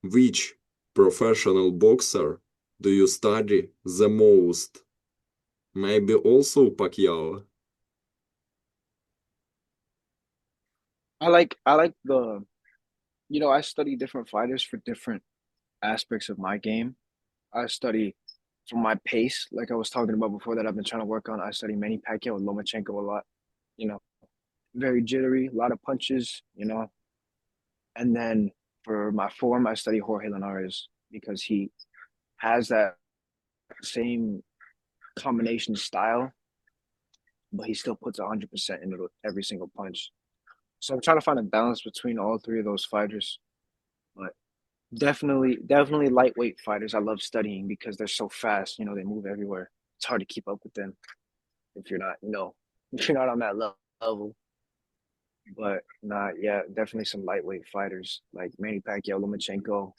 Speaker 1: Which professional boxer do you study the most? Maybe also Pacquiao?
Speaker 2: I like the I study different fighters for different aspects of my game. I study for my pace, like I was talking about before that I've been trying to work on. I study Manny Pacquiao and Lomachenko a lot. You know, very jittery, a lot of punches. And then for my form, I study Jorge Linares because he has that same combination style, but he still puts 100% into every single punch. So I'm trying to find a balance between all three of those fighters. But definitely lightweight fighters I love studying because they're so fast. They move everywhere. It's hard to keep up with them if you're not, if you're not on that level. But not yeah, definitely some lightweight fighters like Manny Pacquiao, Lomachenko,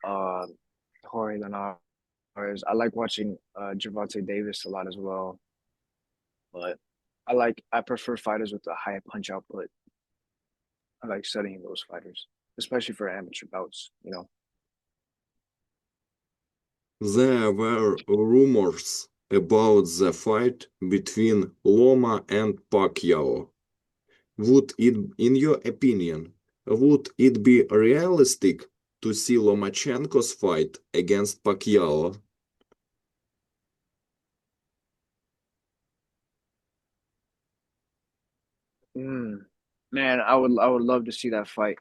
Speaker 2: uh, Jorge Linares. I like watching Gervonta Davis a lot as well. But I prefer fighters with a high punch output. I like studying those fighters, especially for amateur bouts.
Speaker 1: There were rumors about the fight between Loma and Pacquiao. In your opinion, would it be realistic to see Lomachenko's fight against Pacquiao?
Speaker 2: Mm. Man, I would love to see that fight.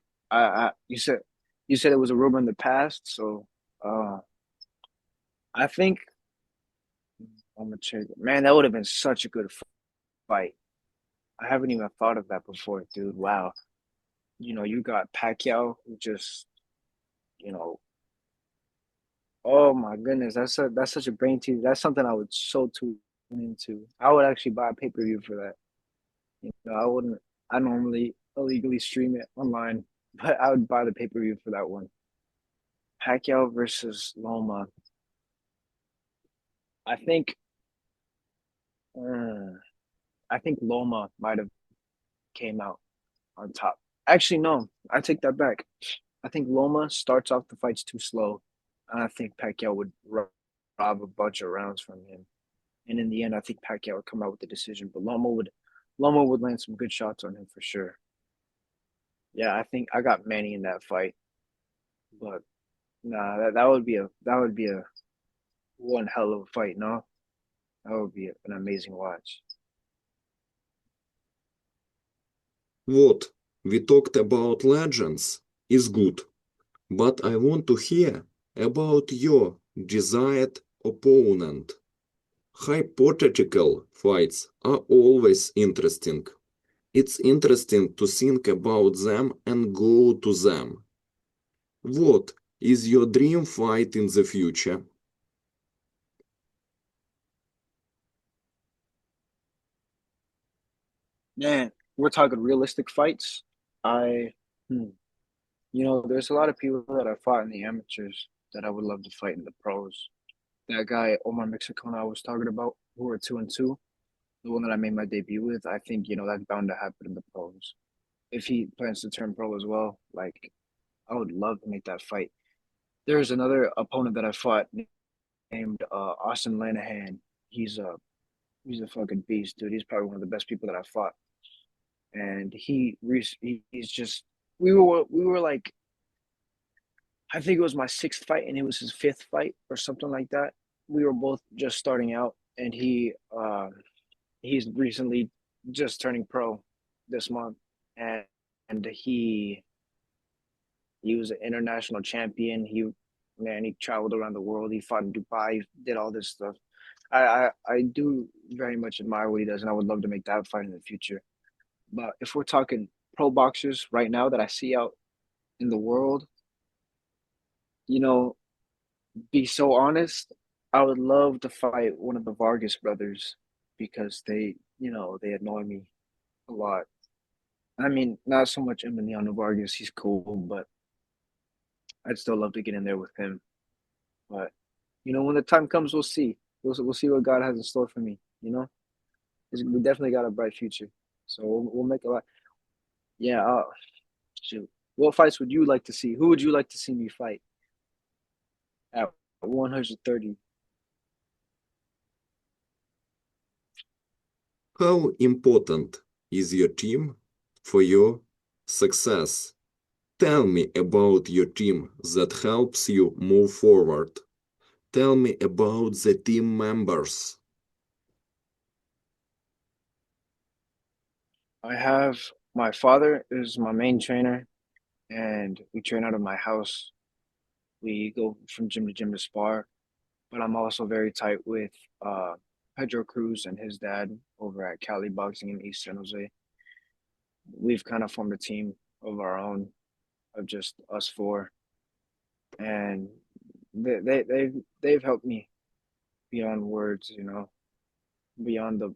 Speaker 2: You said it was a rumor in the past, so uh I think I'm gonna check. Man, that would have been such a good fight. I haven't even thought of that before, dude. Wow. You got Pacquiao who just, you know, oh my goodness, that's such a brain teaser. That's something I would so tune into. I would actually buy a pay-per-view for that. I wouldn't. I normally illegally stream it online, but I would buy the pay-per-view for that one. Pacquiao versus Loma. I think uh, I think Loma might have came out on top. Actually, no, I take that back. I think Loma starts off the fights too slow, and I think Pacquiao would rob a bunch of rounds from him. And in the end, I think Pacquiao would come out with the decision, but Loma would land some good shots on him for sure. Yeah, I think I got Manny in that fight, but nah, that would be a one hell of a fight. No, that would be an amazing watch.
Speaker 1: What we talked about legends is good, but I want to hear about your desired opponent. Hypothetical fights are always interesting. It's interesting to think about them and go to them. What is your dream fight in the future?
Speaker 2: Man, we're talking realistic fights. I, hmm, there's a lot of people that I fought in the amateurs that I would love to fight in the pros. That guy Omar Mexicano I was talking about, who were 2-2, the one that I made my debut with. I think that's bound to happen in the pros. If he plans to turn pro as well, like I would love to make that fight. There's another opponent that I fought named Austin Lanahan. He's a he's a fucking beast, dude. He's probably one of the best people that I fought, and he's just we were like I think it was my sixth fight and it was his fifth fight or something like that. We were both just starting out, and he's recently just turning pro this month, and and he was an international champion. He traveled around the world. He fought in Dubai. Did all this stuff. I do very much admire what he does, and I would love to make that fight in the future. But if we're talking pro boxers right now that I see out in the world, you know, be so honest, I would love to fight one of the Vargas brothers because they annoy me a lot. I mean, not so much Emiliano Vargas, he's cool, but I'd still love to get in there with him. But when the time comes, we'll see. We'll see what God has in store for me. We definitely got a bright future, so we'll make a lot. Yeah. Shoot. What fights would you like to see? Who would you like to see me fight? 130.
Speaker 1: How important is your team for your success? Tell me about your team that helps you move forward. Tell me about the team members.
Speaker 2: I have my father is my main trainer, and we train out of my house. We go from gym to gym to spar, but I'm also very tight with uh, Pedro Cruz and his dad over at Cali Boxing in East San Jose. We've kind of formed a team of our own, of just us four, and they've helped me beyond words, beyond the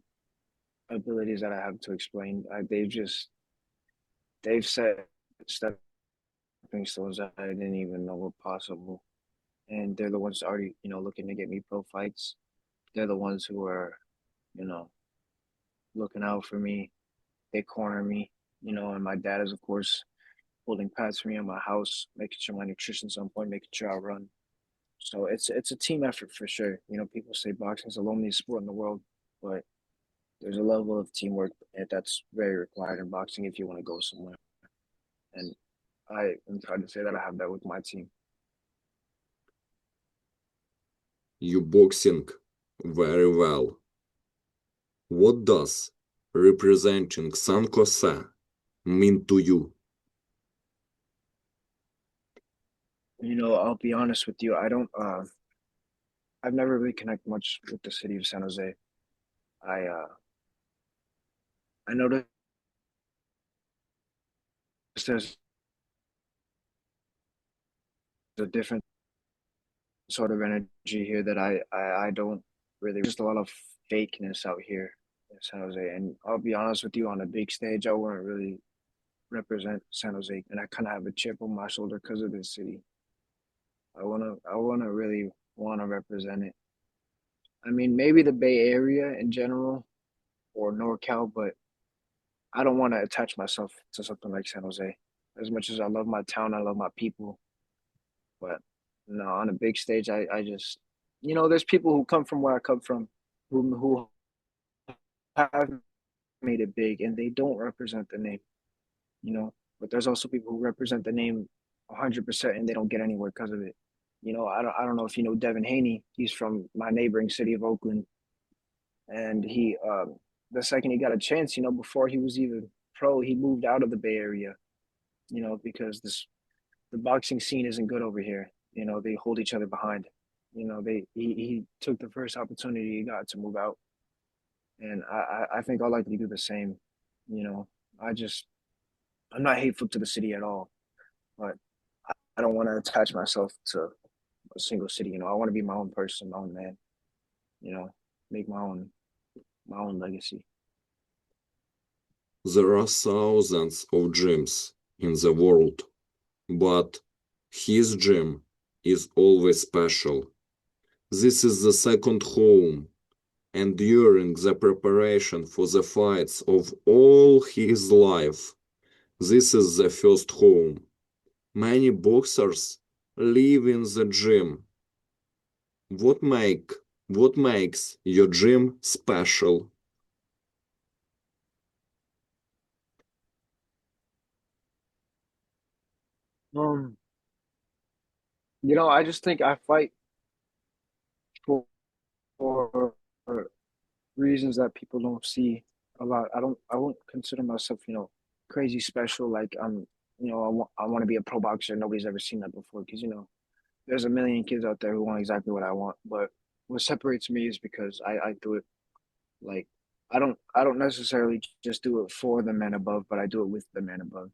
Speaker 2: abilities that I have to explain. They've set stepping stones that I didn't even know were possible, and they're the ones already looking to get me pro fights. They're the ones who are you know looking out for me. They corner me, and my dad is of course holding pads for me in my house, making sure my nutrition's on point, making sure I run. So it's a team effort for sure. People say boxing is the loneliest sport in the world, but there's a level of teamwork that's very required in boxing if you want to go somewhere. And I am proud to say that I have that with my team.
Speaker 1: You boxing very well. What does representing San Jose mean to you?
Speaker 2: I'll be honest with you. I've never really connected much with the city of San Jose. I uh, I noticed there's a different sort of energy here that I don't really. Just a lot of fakeness out here in San Jose. And I'll be honest with you, on a big stage, I wouldn't really represent San Jose, and I kind of have a chip on my shoulder because of this city. I wanna really wanna represent it. I mean, maybe the Bay Area in general or NorCal, but I don't want to attach myself to something like San Jose. As much as I love my town, I love my people, but no, on a big stage, I just, there's people who come from where I come from, who have made it big, and they don't represent the name, you know. But there's also people who represent the name 100%, and they don't get anywhere because of it. I don't know if you know Devin Haney. He's from my neighboring city of Oakland, and the second he got a chance, before he was even pro, he moved out of the Bay Area, because the boxing scene isn't good over here. They hold each other behind. He took the first opportunity he got to move out, and I think I'd like to do the same. You know, I just I'm not hateful to the city at all, but I don't want to attach myself to a single city. I want to be my own person, my own man. You know, make my own legacy.
Speaker 1: There are thousands of gyms in the world, but his gym is always special. This is the second home, and during the preparation for the fights of all his life, this is the first home. Many boxers live in the gym. What make what makes your gym special?
Speaker 2: Um, I just think I fight for, for reasons that people don't see a lot. I won't consider myself, crazy special. Like I want to be a pro boxer. Nobody's ever seen that before because, there's a million kids out there who want exactly what I want. But what separates me is because I do it like I don't necessarily just do it for the man above, but I do it with the man above.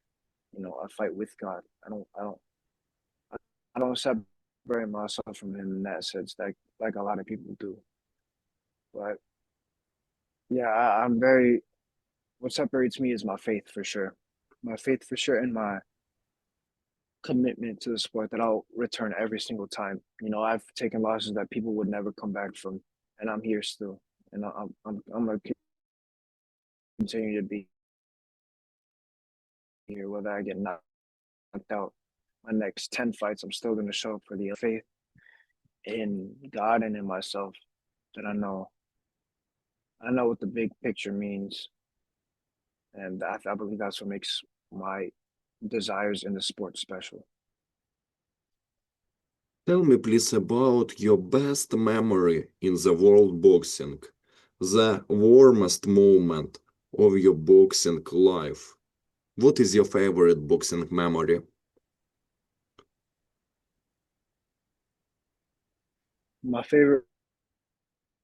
Speaker 2: I fight with God. I don't separate myself from him in that sense, like a lot of people do. But yeah, I'm very. What separates me is my faith for sure, my faith for sure, and my commitment to the sport that I'll return every single time. I've taken losses that people would never come back from, and I'm here still, and I'm gonna continue to be here whether I get knocked out. My next 10 fights, I'm still gonna show up for the faith. in God and in myself that I know what the big picture means, and I believe that's what makes my desires in the sport special.
Speaker 1: Tell me please about your best memory in the world boxing, the warmest moment of your boxing life. What is your favorite boxing memory?
Speaker 2: My favorite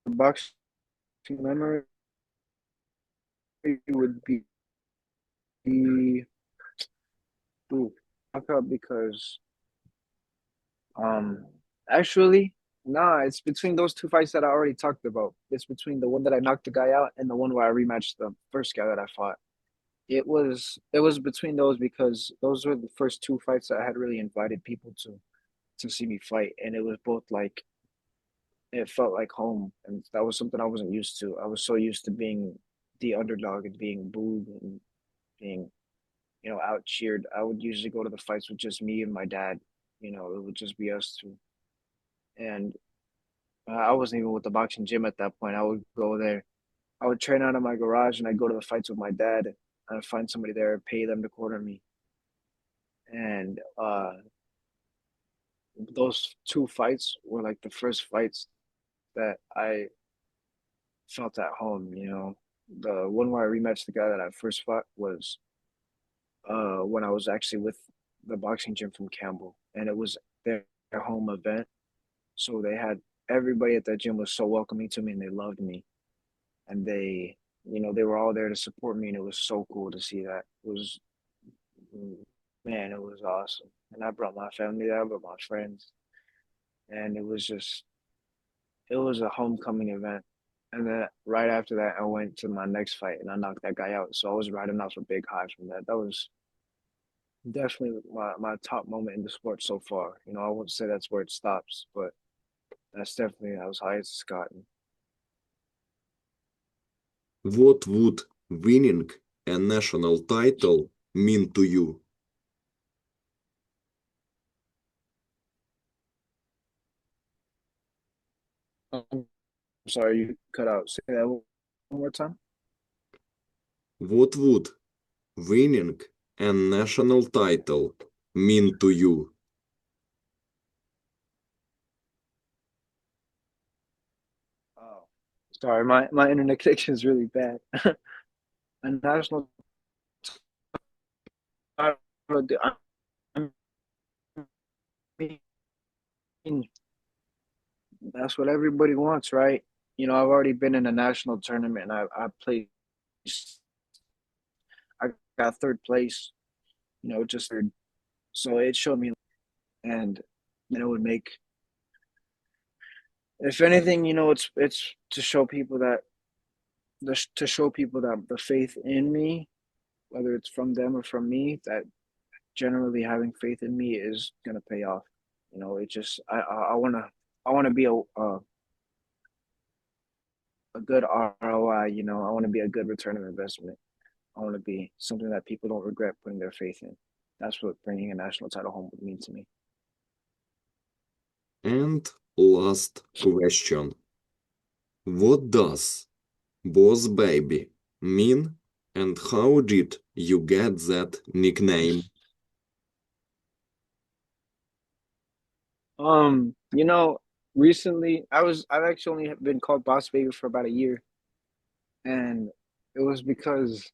Speaker 2: boxing memory would be ooh, knockout because um actually nah, it's between those two fights that I already talked about. It's between the one that I knocked the guy out and the one where I rematched the first guy that I fought. It was between those because those were the first two fights that I had really invited people to see me fight, and it was both like it felt like home, and that was something I wasn't used to. I was so used to being the underdog and being booed and being, out cheered. I would usually go to the fights with just me and my dad. It would just be us two, and I wasn't even with the boxing gym at that point. I would go there. I would train out of my garage, and I'd go to the fights with my dad. I'd find somebody there, pay them to corner me, and those two fights were like the first fights that I felt at home. The one where I rematched the guy that I first fought was when I was actually with the boxing gym from Campbell, and it was their home event. So they had everybody at that gym was so welcoming to me, and they loved me, and they were all there to support me, and it was so cool to see that. It was, man, it was awesome. And I brought my family there, I brought my friends, and it was a homecoming event. And then right after that, I went to my next fight and I knocked that guy out. So I was riding off a big high from that. That was definitely my top moment in the sport so far. I won't say that's where it stops, but that's definitely as high as it's gotten.
Speaker 1: What would winning a national title mean to you?
Speaker 2: I'm sorry, you cut out. Say that one more time.
Speaker 1: What would winning a national title mean to you?
Speaker 2: Oh, sorry, my internet connection is really bad. A national title, I mean, that's what everybody wants, right? I've already been in a national tournament and I played, I got third place, just third. So it showed me, and it would make, if anything, it's to show people that the faith in me, whether it's from them or from me, that generally having faith in me is gonna pay off. It just I wanna be a good ROI. I want to be a good return of investment. I want to be something that people don't regret putting their faith in. That's what bringing a national title home would mean to me.
Speaker 1: And last question. What does Boss Baby mean and how did you get that nickname?
Speaker 2: Um, you know, recently I've actually only been called Boss Baby for about a year, and it was because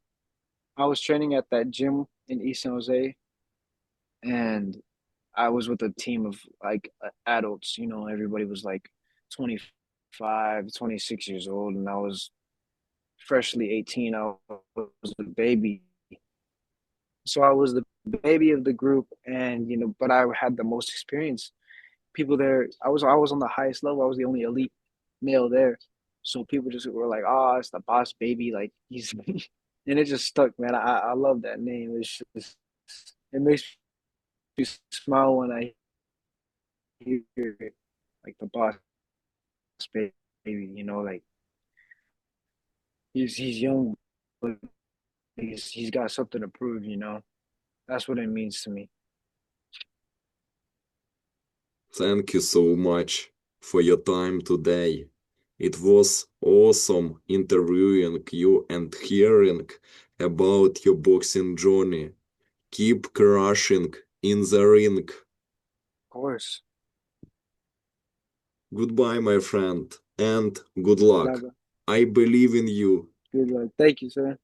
Speaker 2: I was training at that gym in East San Jose, and I was with a team of like adults. Everybody was like 25, 26 years old, and I was freshly 18. I was the baby. So I was the baby of the group, and but I had the most experience. People there, I was on the highest level. I was the only elite male there. So people just were like, "Oh, it's the boss baby." Like he's, and it just stuck, man. I love that name. It makes me smile when I hear it, like the boss baby. Like he's young, but he's got something to prove. That's what it means to me.
Speaker 1: Thank you so much. for your time today. It was awesome interviewing you and hearing about your boxing journey. Keep crushing in the ring.
Speaker 2: Of course.
Speaker 1: Goodbye, my friend, and good
Speaker 2: Bye
Speaker 1: luck.
Speaker 2: bye.
Speaker 1: I believe in you.
Speaker 2: Good luck. Thank you, sir.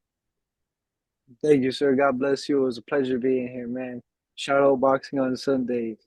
Speaker 2: Thank you, sir. God bless you. It was a pleasure being here, man. Shout out boxing on Sundays.